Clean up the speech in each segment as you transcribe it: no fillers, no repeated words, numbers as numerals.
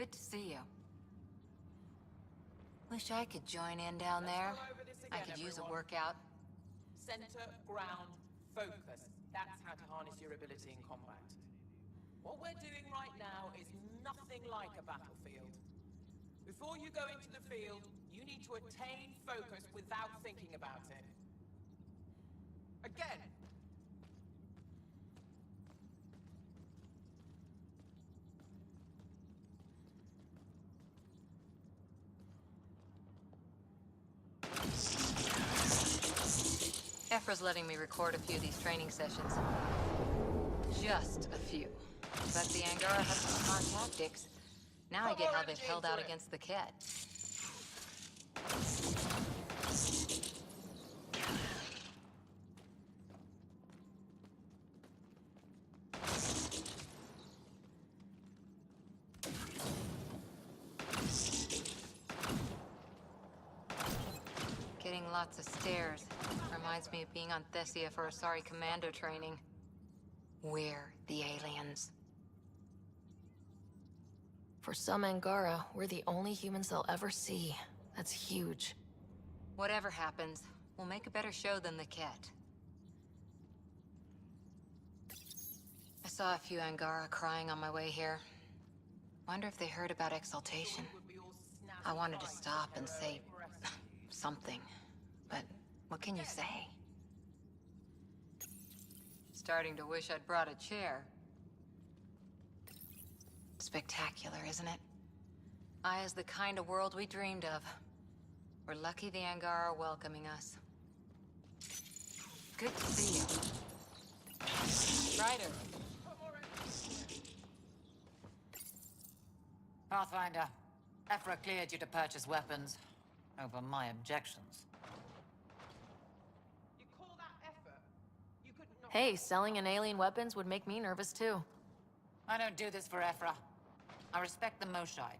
Good to see you. Wish I could join in down there. I could use a workout. Center, ground, focus. That's how to harness your ability in combat. What we're doing right now is nothing like a battlefield. Before you go into the field, you need to attain focus without thinking about it. Again! Ephra's letting me record a few of these training sessions. Just a few. But the Angara have some smart tactics. Now I get how they've held out against the Ket. Getting lots of stares. Reminds me of being on Thessia for Asari commando training. We're the aliens. For some Angara, we're the only humans they'll ever see. That's huge. Whatever happens, we'll make a better show than the Ket. I saw a few Angara crying on my way here. Wonder if they heard about exaltation. I wanted to stop and say something, but what can you say? Starting to wish I'd brought a chair. Spectacular, isn't it? Aya's the kind of world we dreamed of. We're lucky the Angara are welcoming us. Good to see you. Ryder. Pathfinder, Ephra cleared you to purchase weapons over my objections. You call that effort? You could not... Hey, selling an alien weapons would make me nervous too. I don't do this for Ephra. I respect the Moshai.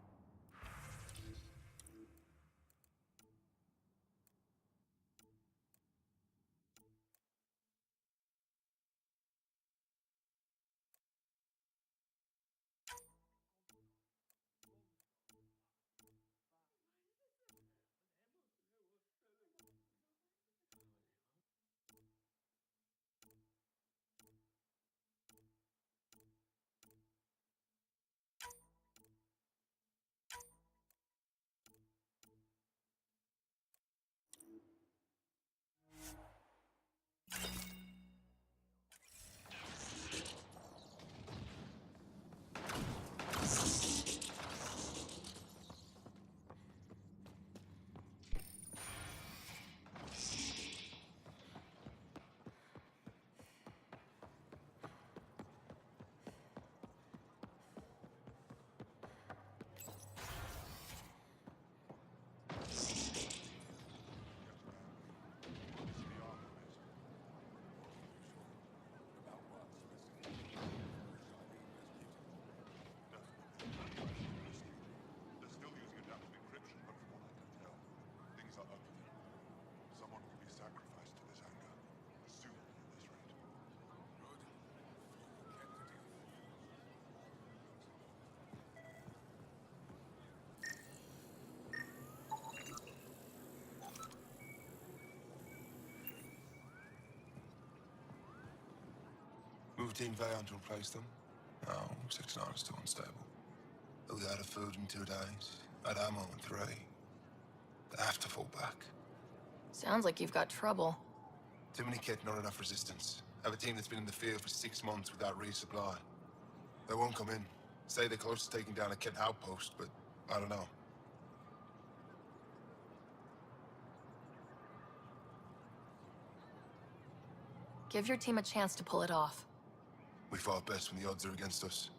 Move Team Vayon to replace them? No, 6-9 is too unstable. They'll be out of food in 2 days, out of ammo in 3. They have to fall back. Sounds like you've got trouble. Too many kit, not enough resistance. Have a team that's been in the field for 6 months without resupply. They won't come in. Say they're close to taking down a kit outpost, but I don't know. Give your team a chance to pull it off. We fought best when the odds are against us.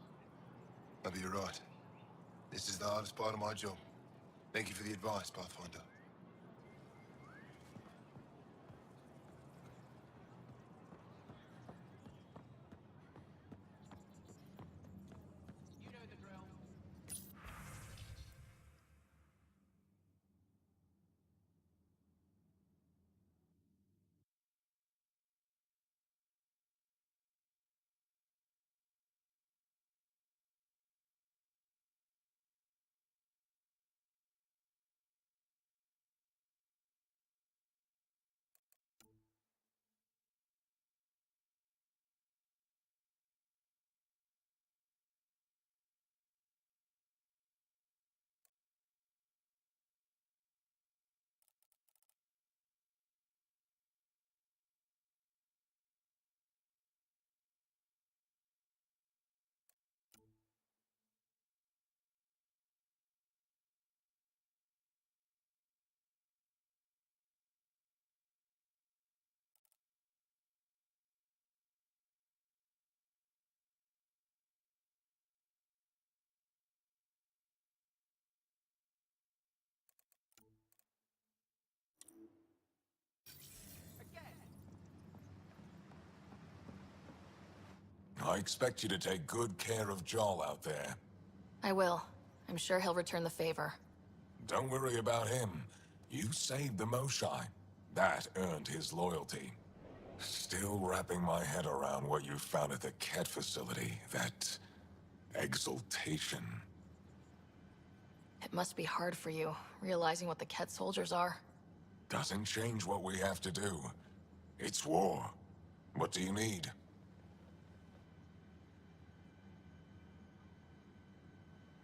Maybe you're right. This is the hardest part of my job. Thank you for the advice, Pathfinder. I expect you to take good care of Joel out there. I will. I'm sure he'll return the favor. Don't worry about him. You saved the Moshai. That earned his loyalty. Still wrapping my head around what you found at the Ket facility. That exaltation. It must be hard for you, realizing what the Ket soldiers are. Doesn't change what we have to do. It's war. What do you need?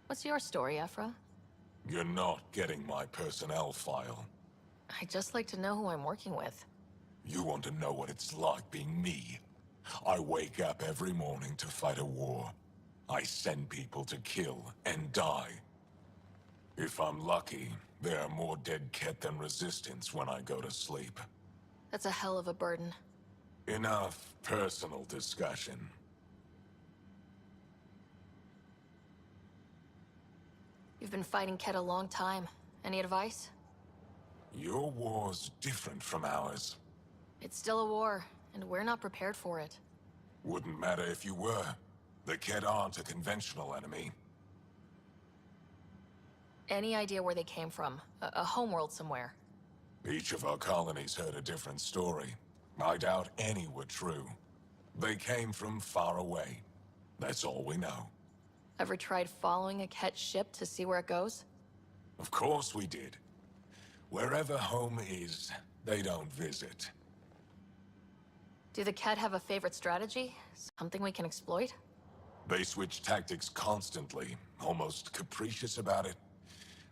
What's your story, Ephra? You're not getting my personnel file. I'd just like to know who I'm working with. You want to know what it's like being me? I wake up every morning to fight a war. I send people to kill and die. If I'm lucky, there are more dead Ket than Resistance when I go to sleep. That's a hell of a burden. Enough personal discussion. You've been fighting Ket a long time. Any advice? Your war's different from ours. It's still a war, and we're not prepared for it. Wouldn't matter if you were. The Ket aren't a conventional enemy. Any idea where they came from? A homeworld somewhere? Each of our colonies heard a different story. I doubt any were true. They came from far away. That's all we know. Ever tried following a Ket ship to see where it goes? Of course we did. Wherever home is, they don't visit. Do the Ket have a favorite strategy? Something we can exploit? They switch tactics constantly, almost capricious about it.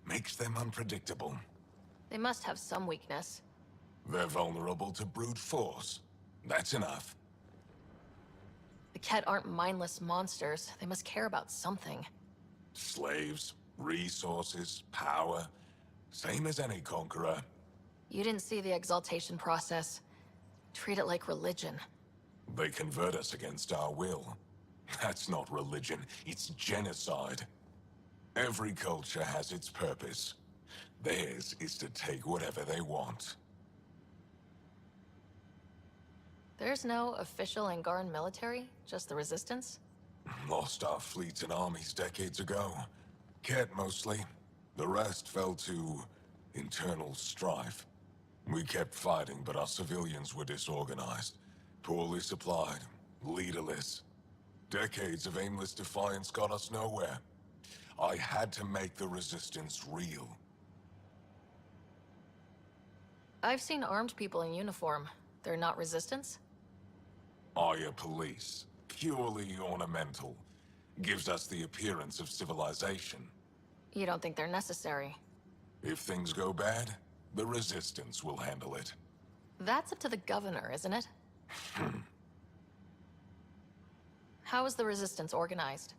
Makes them unpredictable. They must have some weakness. They're vulnerable to brute force. That's enough. The Ket aren't mindless monsters. They must care about something. Slaves, resources, power. Same as any conqueror. You didn't see the exaltation process. Treat it like religion. They convert us against our will. That's not religion, it's genocide. Every culture has its purpose. Theirs is to take whatever they want. There's no official Angaran military? Just the Resistance? Lost our fleets and armies decades ago. Ket mostly. The rest fell to internal strife. We kept fighting, but our civilians were disorganized. Poorly supplied, leaderless. Decades of aimless defiance got us nowhere. I had to make the Resistance real. I've seen armed people in uniform. They're not Resistance? Aya police, purely ornamental. Gives us the appearance of civilization. You don't think they're necessary? If things go bad, the Resistance will handle it. That's up to the governor, isn't it? How is the Resistance organized?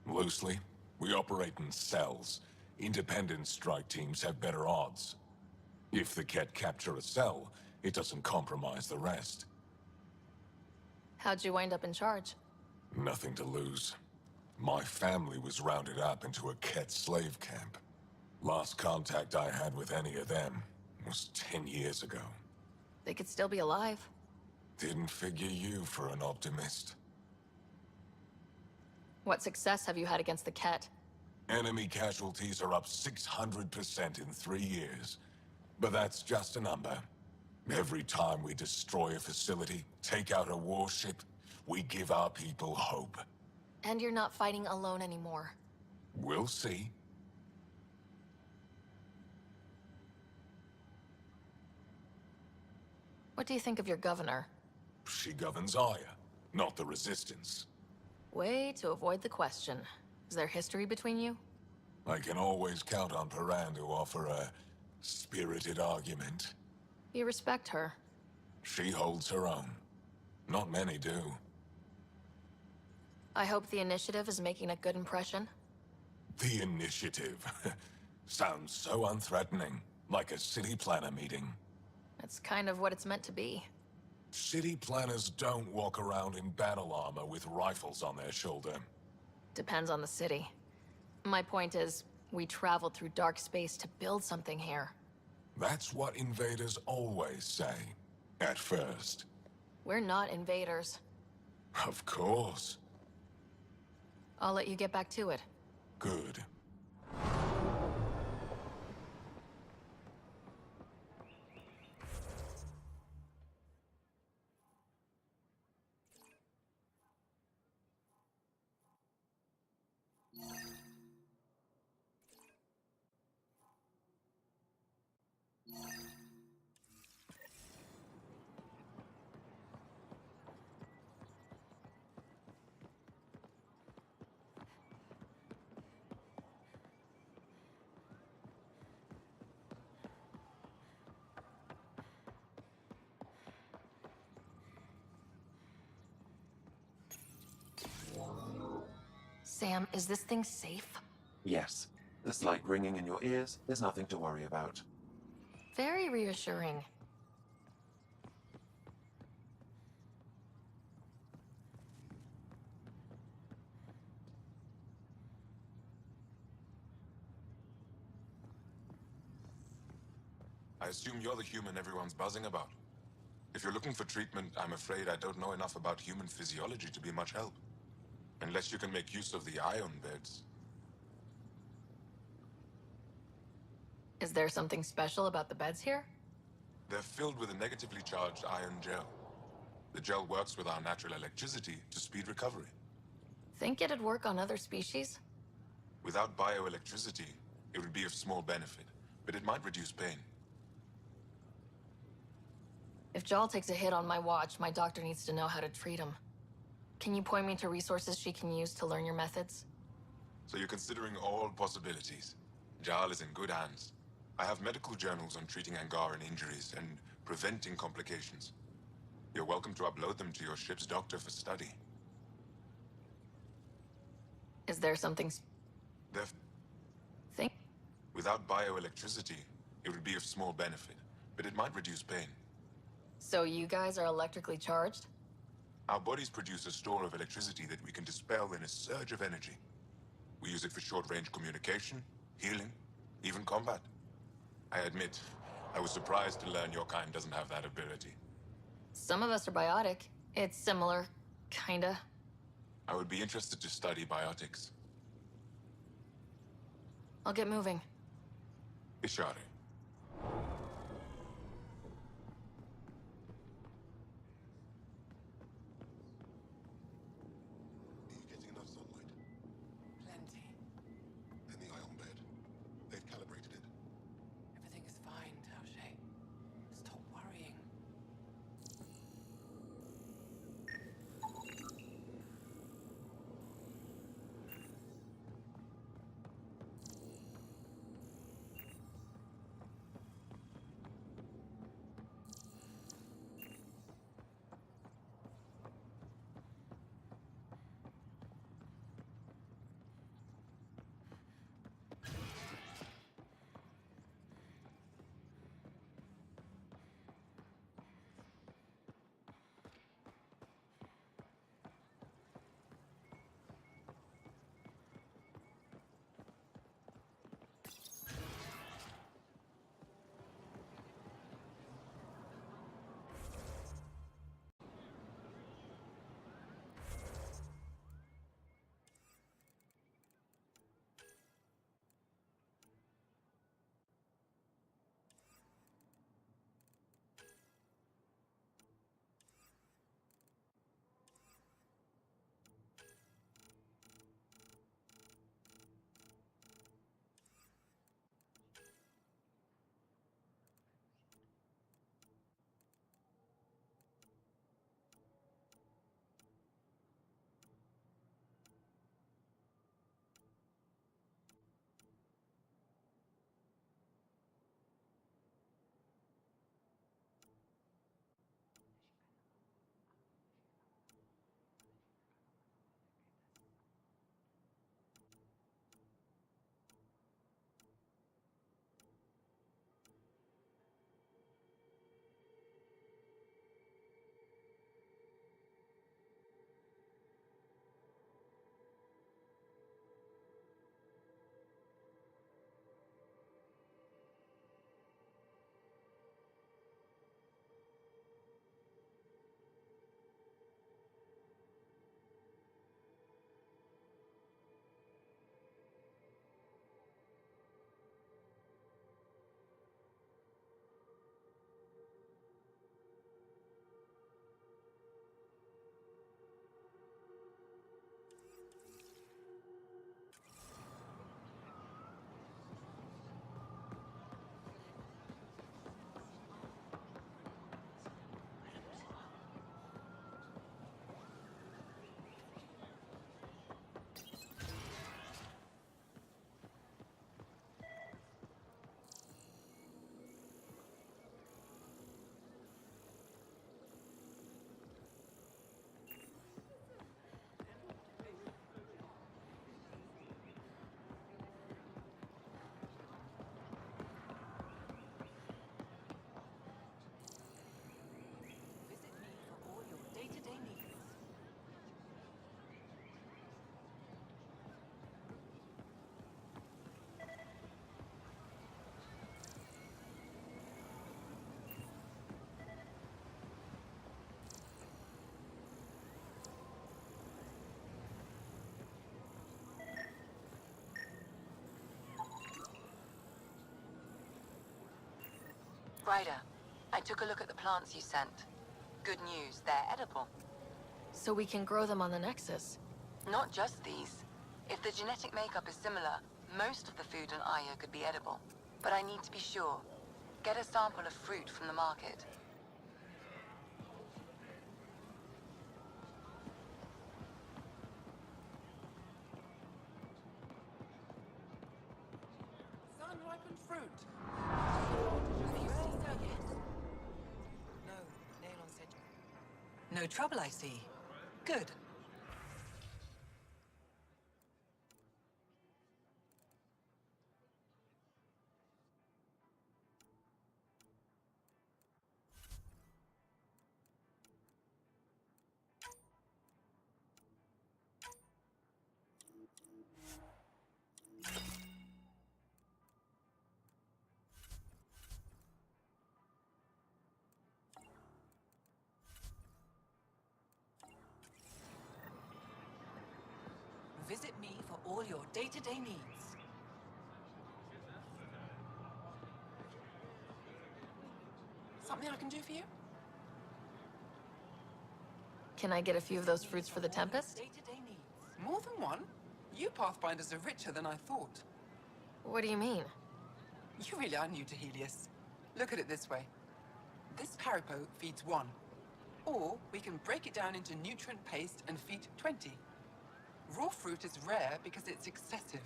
Loosely, we operate in cells. Independent strike teams have better odds. If the Ket capture a cell, it doesn't compromise the rest. How'd you wind up in charge? Nothing to lose. My family was rounded up into a Ket slave camp. Last contact I had with any of them was 10 years ago. They could still be alive. Didn't figure you for an optimist. What success have you had against the Ket? Enemy casualties are up 600% in 3 years. But that's just a number. Every time we destroy a facility, take out a warship, we give our people hope. And you're not fighting alone anymore. We'll see. What do you think of your governor? She governs Aya, not the Resistance. Way to avoid the question. Is there history between you? I can always count on Paran to offer a spirited argument. You respect her. She holds her own. Not many do. I hope the initiative is making a good impression. The initiative. Sounds so unthreatening. Like a city planner meeting. That's kind of what it's meant to be. City planners don't walk around in battle armor with rifles on their shoulder. Depends on the city. My point is, we traveled through dark space to build something here. That's what invaders always say. At first. We're not invaders. Of course. I'll let you get back to it. Good. Sam, is this thing safe? Yes. The slight ringing in your ears, there's nothing to worry about. Very reassuring. I assume you're the human everyone's buzzing about. If you're looking for treatment, I'm afraid I don't know enough about human physiology to be much help. Unless you can make use of the ion beds. Is there something special about the beds here? They're filled with a negatively charged ion gel. The gel works with our natural electricity to speed recovery. Think it'd work on other species? Without bioelectricity, it would be of small benefit, but it might reduce pain. If Jal takes a hit on my watch, my doctor needs to know how to treat him. Can you point me to resources she can use to learn your methods? So you're considering all possibilities. Jal is in good hands. I have medical journals on treating Angaran injuries and preventing complications. You're welcome to upload them to your ship's doctor for study. Is there something They're think? Without bioelectricity, it would be of small benefit, but it might reduce pain. So you guys are electrically charged? Our bodies produce a store of electricity that we can dispel in a surge of energy. We use it for short-range communication, healing, even combat. I admit, I was surprised to learn your kind doesn't have that ability. Some of us are biotic. It's similar, kinda. I would be interested to study biotics. I'll get moving. Ishari. Are you getting enough sunlight? Plenty. And the ion bed? They've calibrated it. Everything is fine, Taoshe. Stop worrying. Ryder, I took a look at the plants you sent. Good news, they're edible. So we can grow them on the Nexus. Not just these. If the genetic makeup is similar, most of the food on Aya could be edible. But I need to be sure. Get a sample of fruit from the market. Sun-ripened fruit. Have you seen her yet? No, Naylon said... No trouble, I see. Good. Visit me for all your day-to-day needs. Something I can do for you? Can I get a few of those fruits for the Tempest? Day-to-day needs. More than one? You Pathfinders are richer than I thought. What do you mean? You really are new to Helios. Look at it this way. This Paripo feeds 1. Or we can break it down into nutrient paste and feed 20. Raw fruit is rare because it's excessive.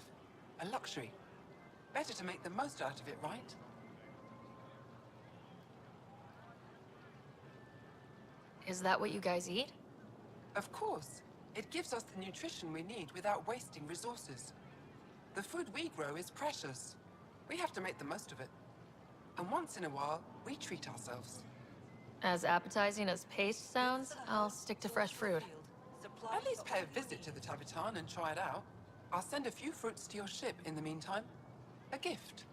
A luxury. Better to make the most out of it, right? Is that what you guys eat? Of course. It gives us the nutrition we need without wasting resources. The food we grow is precious. We have to make the most of it. And once in a while, we treat ourselves. As appetizing as paste sounds, I'll stick to fresh fruit. At least pay a visit to the Tavitan and try it out. I'll send a few fruits to your ship in the meantime. A gift.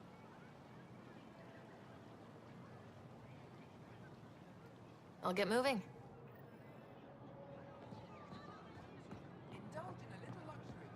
I'll get moving. Indulge in a little luxury.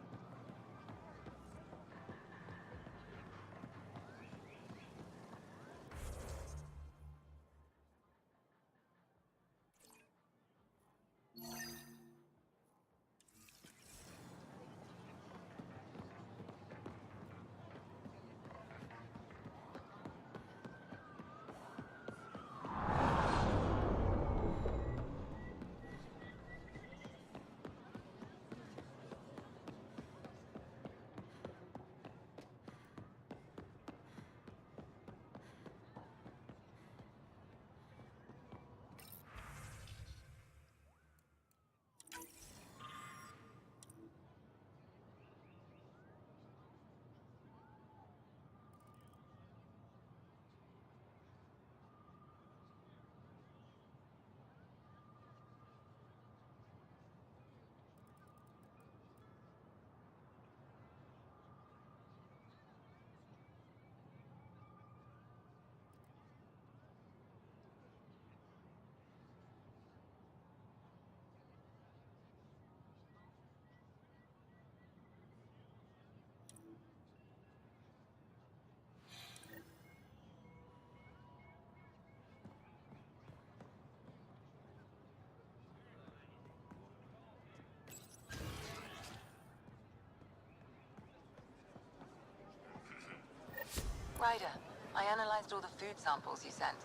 Ryder, I analyzed all the food samples you sent.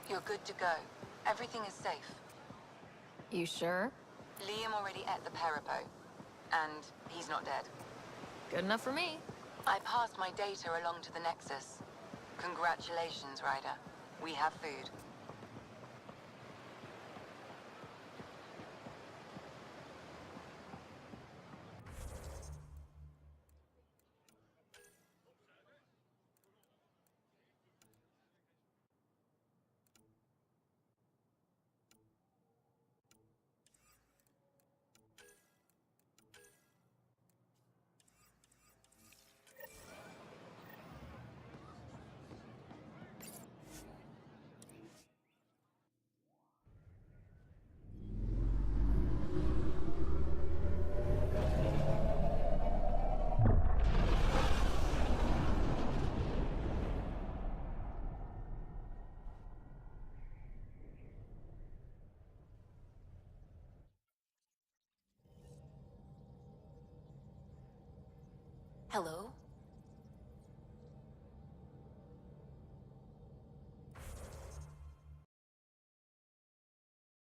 You're good to go. Everything is safe. You sure? Liam already ate the Peripo. And he's not dead. Good enough for me. I passed my data along to the Nexus. Congratulations, Ryder. We have food. Hello?